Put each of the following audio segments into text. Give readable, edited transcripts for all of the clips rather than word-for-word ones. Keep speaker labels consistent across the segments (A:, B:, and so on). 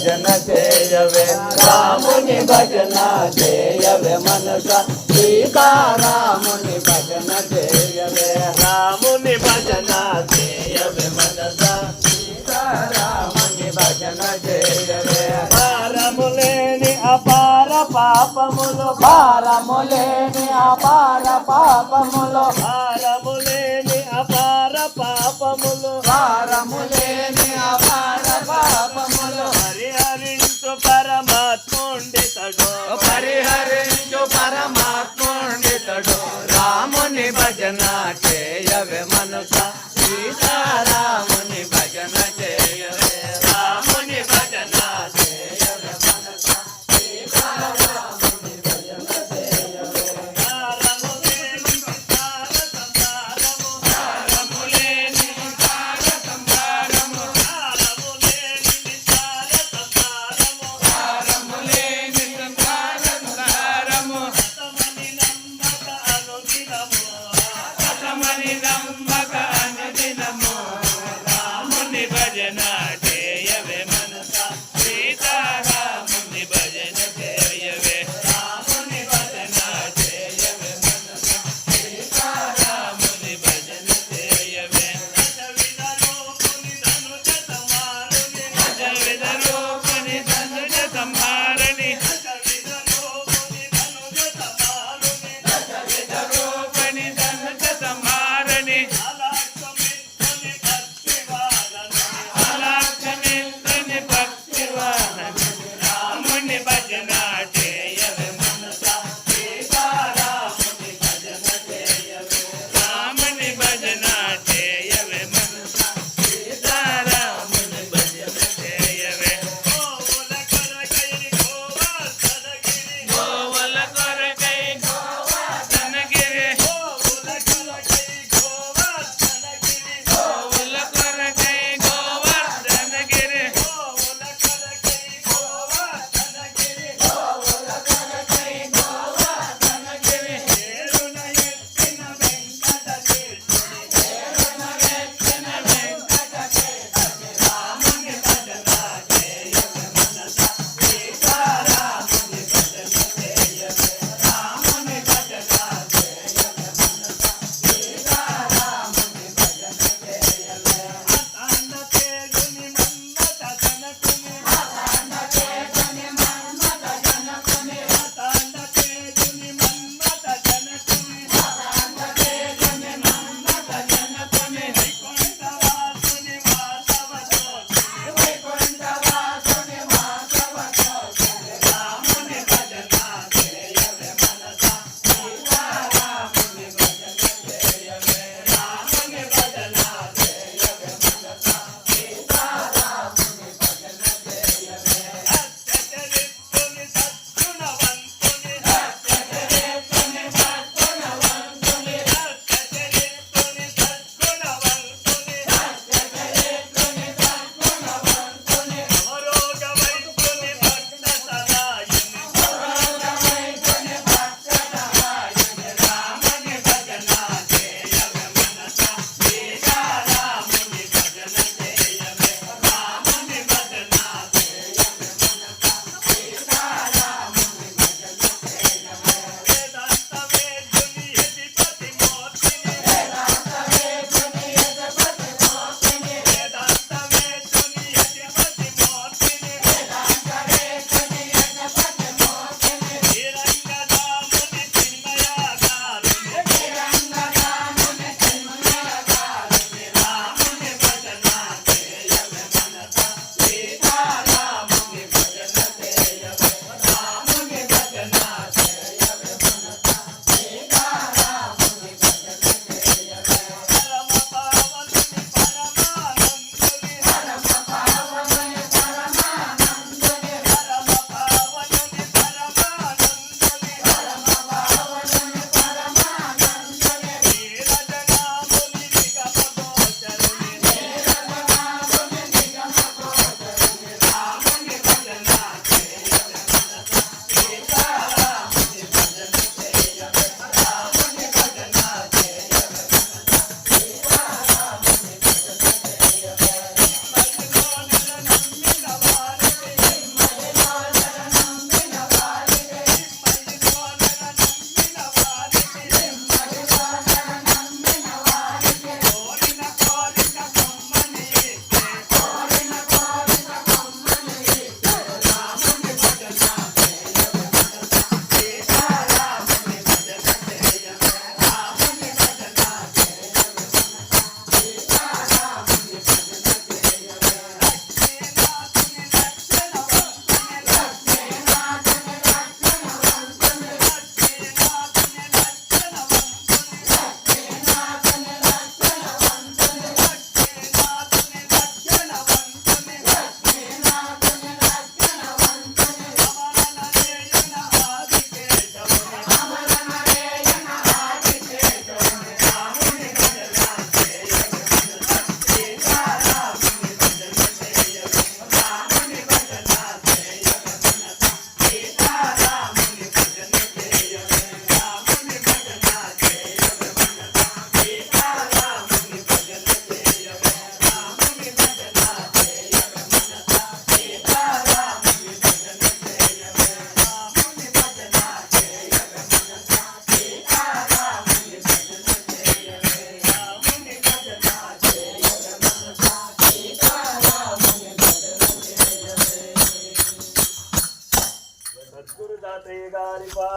A: భజన చేయవే రాముని భజన చేయవే మనస సీతారాముని భజన చేయవే
B: రాముని భజన చేయవే మనస
A: సీతారాముని భజన చేయవే
B: భారములేని అపార పాపములు
A: భారములేని అపార పాపములు
B: భారములేని అపార పాపములు
A: భారములేని అపార పాపములు
B: హరిహరించు పరమాత్ముండితడు
A: పరిహరించు పరమాత్ముండితడు రాముని భజన చేయవే మనస సీతారాముని భజన చేయవే
B: రాముని భజన
A: చేయవే మనస సీతారాముని భజన చేయవే
B: భారములేని విచార సంసారము
A: భారములేని విచార సంసారము
B: భారములేని విచార సంసారము
A: భారములేని సంసార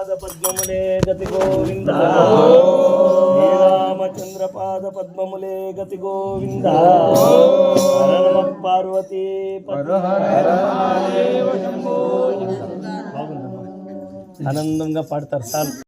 B: పాద పద్మములే గతి గోవింద శ్రీరామచంద్ర పాద పద్మములే గతి గోవింద హర నమ పార్వతీ ఆనందంగా పాడతారు సార్.